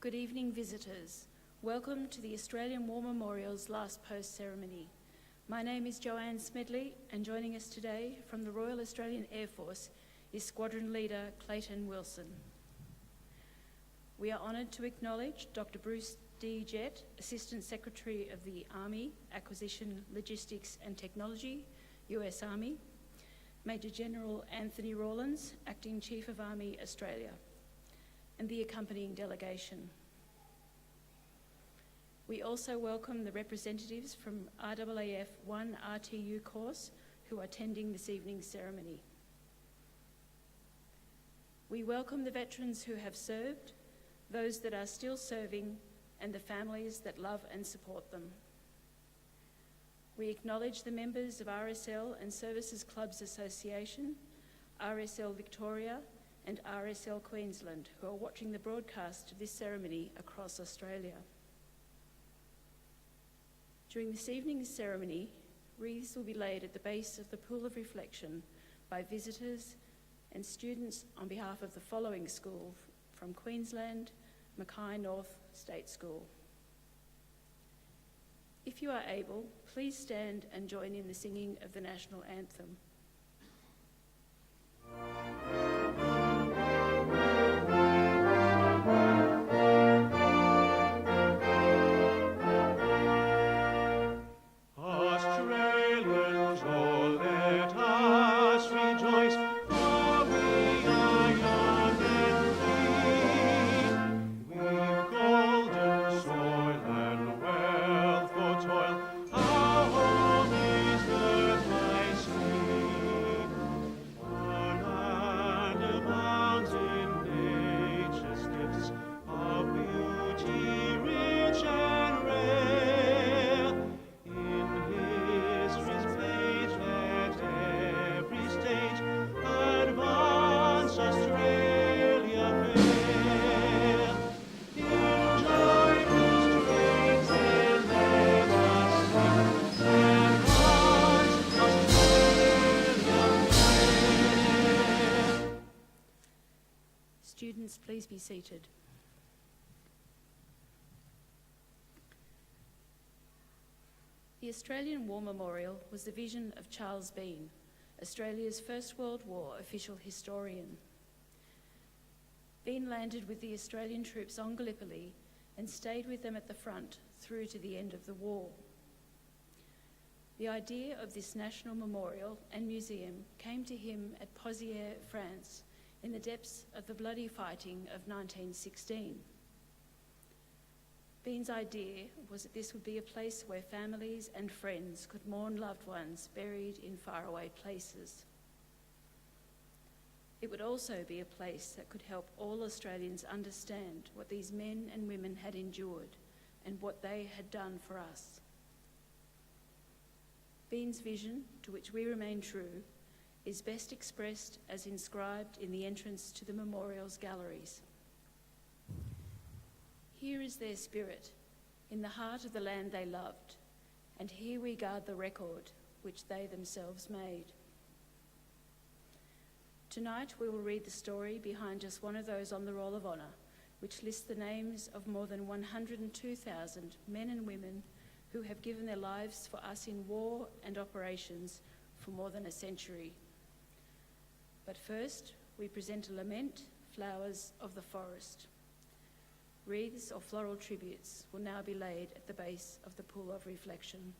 Good evening, visitors. Welcome to the Australian War Memorial's last post ceremony. My name is Joanne Smedley, and joining us today from the Royal Australian Air Force is Squadron Leader Clayton Wilson. We are honoured to acknowledge Dr. Bruce D. Jett, Assistant Secretary of the Army, Acquisition, Logistics and Technology, US Army, Major General Anthony Rawlins, Acting Chief of Army Australia, and the accompanying delegation. We also welcome the representatives from RAAF 1 RTU course who are attending this evening's ceremony. We welcome the veterans who have served, those that are still serving, and the families that love and support them. We acknowledge the members of RSL and Services Clubs Association, RSL Victoria, and RSL Queensland who are watching the broadcast of this ceremony across Australia. During this evening's ceremony, wreaths will be laid at the base of the Pool of Reflection by visitors and students on behalf of the following school from Queensland, Mackay North State School. If you are able, please stand and join in the singing of the National Anthem. Students, please be seated. The Australian War Memorial was the vision of Charles Bean, Australia's First World War official historian. Bean landed with the Australian troops on Gallipoli and stayed with them at the front through to the end of the war. The idea of this national memorial and museum came to him at Pozières, France, in the depths of the bloody fighting of 1916. Bean's idea was that this would be a place where families and friends could mourn loved ones buried in faraway places. It would also be a place that could help all Australians understand what these men and women had endured and what they had done for us. Bean's vision, to which we remain true, is best expressed as inscribed in the entrance to the memorial's galleries. Here is their spirit, in the heart of the land they loved, and here we guard the record which they themselves made. Tonight we will read the story behind just one of those on the Roll of Honour, which lists the names of more than 102,000 men and women who have given their lives for us in war and operations for more than a century. But first, we present a lament, Flowers of the Forest. Wreaths or floral tributes will now be laid at the base of the Pool of Reflection.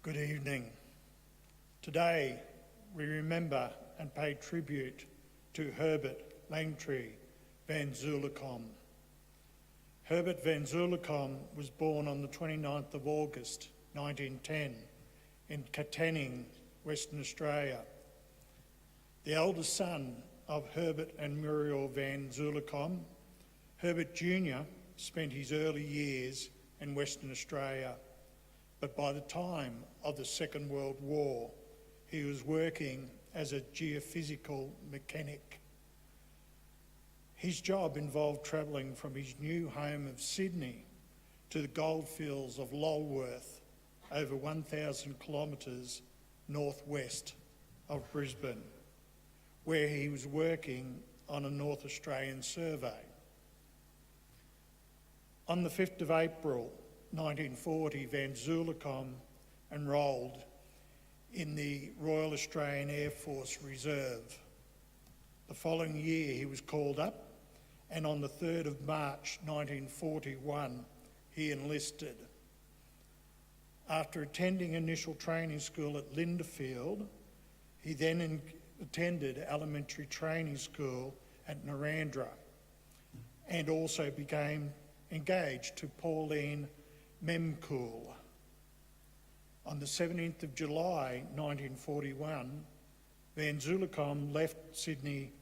Good evening. Today we remember and pay tribute to Herbert Langtree Van Zuilecom. Herbert Van Zuilecom was born on the 29th of August 1910 in Katanning, Western Australia. The eldest son of Herbert and Muriel Van Zuilecom, Herbert Jr. spent his early years in Western Australia, but by the time of the Second World War, he was working as a geophysical mechanic. His job involved travelling from his new home of Sydney to the goldfields of Lulworth, over 1,000 kilometres northwest of Brisbane, where he was working on a North Australian survey. On the 5th of April 1940, Van Zuilecom enrolled in the Royal Australian Air Force Reserve. The following year he was called up, and on the 3rd of March 1941 he enlisted. After attending initial training school at Linderfield, he then attended elementary training school at Narrandera and also became engaged to Pauline Memcool. On the 17th of July 1941, Van Zuilecom left Sydney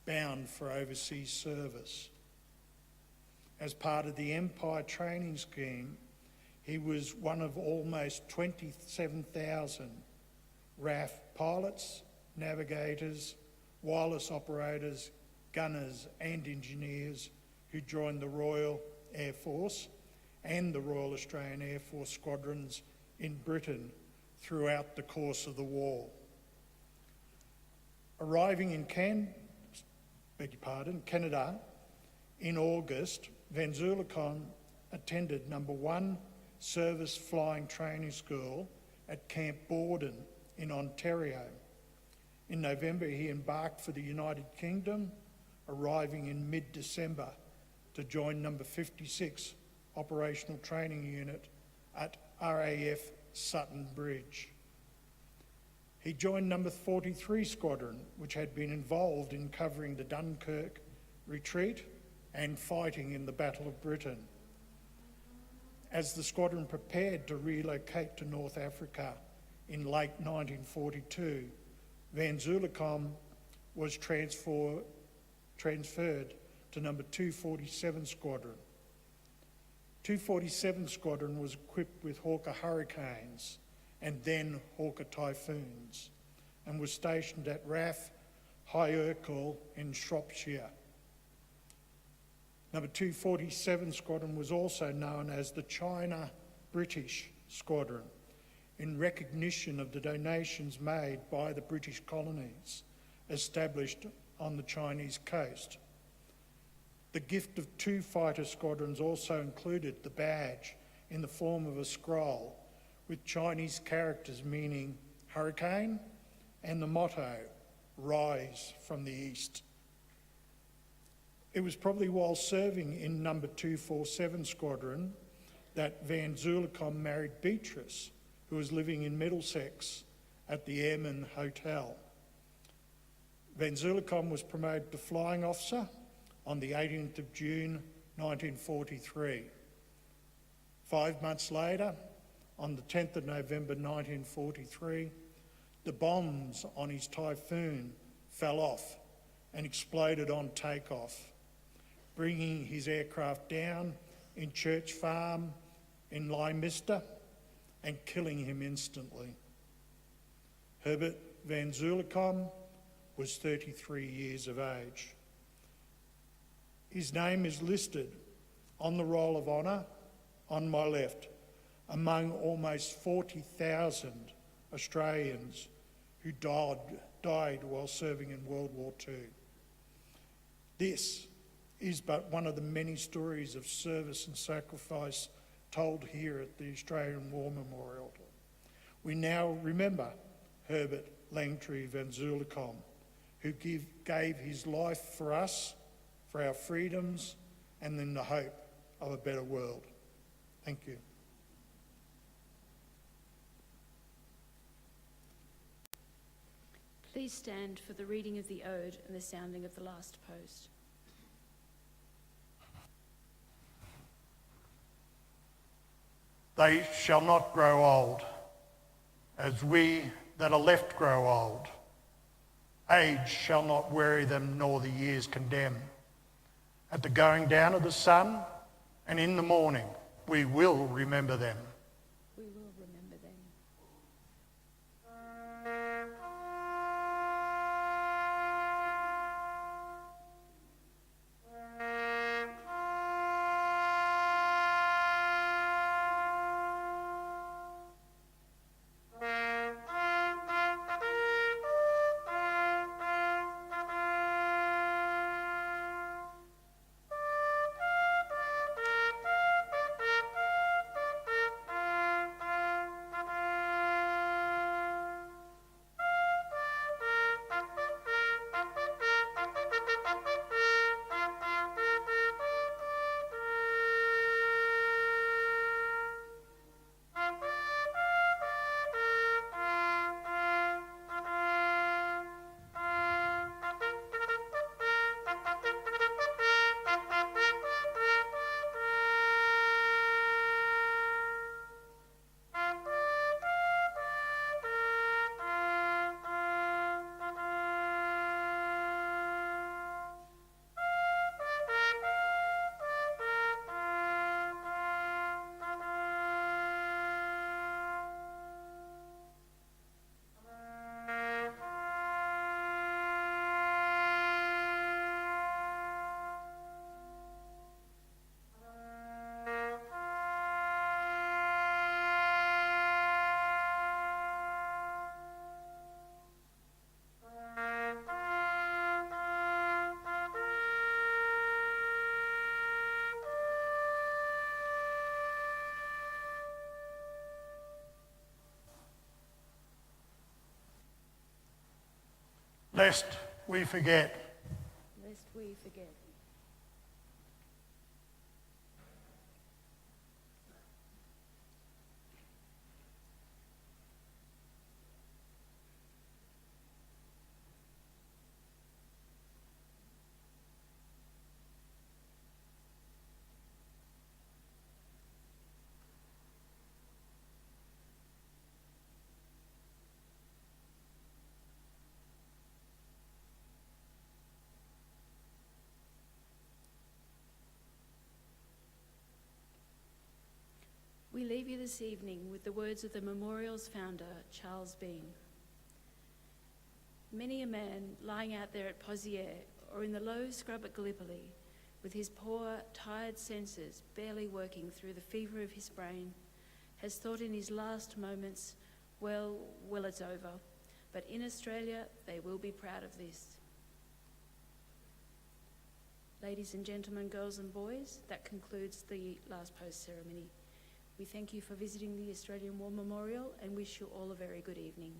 bound for overseas service. As part of the Empire training scheme, he was one of almost 27,000 RAF pilots, navigators, wireless operators, gunners and engineers who joined the Royal Air Force and the Royal Australian Air Force squadrons in Britain throughout the course of the war. Arriving in Canada in August, Van Zuilecom attended number 1 Service Flying Training School at Camp Borden in Ontario. In November, he embarked for the United Kingdom, arriving in mid-December to join number 56 Operational Training Unit at RAF Sutton Bridge. He joined number 43 Squadron, which had been involved in covering the Dunkirk retreat and fighting in the Battle of Britain. As the squadron prepared to relocate to North Africa in late 1942, Van Zuilecom was transferred to number 247 Squadron. 247 Squadron was equipped with Hawker Hurricanes and then Hawker Typhoons and was stationed at RAF High Urkel in Shropshire. Number 247 Squadron was also known as the China-British Squadron in recognition of the donations made by the British colonies established on the Chinese coast. The gift of 2 fighter squadrons also included the badge in the form of a scroll with Chinese characters meaning hurricane and the motto, "Rise from the East." It was probably while serving in number 247 Squadron that Van Zuilecom married Beatrice, who was living in Middlesex at the Airman Hotel. Van Zuilecom was promoted to flying officer on the 18th of June 1943. 5 months later, on the 10th of November 1943, the bombs on his Typhoon fell off and exploded on takeoff, bringing his aircraft down in Church Farm in Lyminster and killing him instantly. Herbert Van Zuilecom was 33 years of age. His name is listed on the Roll of Honour on my left among almost 40,000 Australians who died while serving in World War II. This is but one of the many stories of service and sacrifice told here at the Australian War Memorial. We now remember Herbert Langtree Van Zuilecom, who gave his life for us, for our freedoms, and in the hope of a better world. Thank you. Please stand for the reading of the ode and the sounding of the last post. They shall not grow old, as we that are left grow old. Age shall not weary them, nor the years condemn. At the going down of the sun and in the morning, we will remember them. We will remember them. Lest we forget. Lest we forget. We leave you this evening with the words of the memorial's founder, Charles Bean. Many a man lying out there at Pozières or in the low scrub at Gallipoli, with his poor, tired senses barely working through the fever of his brain, has thought in his last moments, well, it's over. But in Australia, they will be proud of this. Ladies and gentlemen, girls and boys, that concludes the last post ceremony. We thank you for visiting the Australian War Memorial and wish you all a very good evening.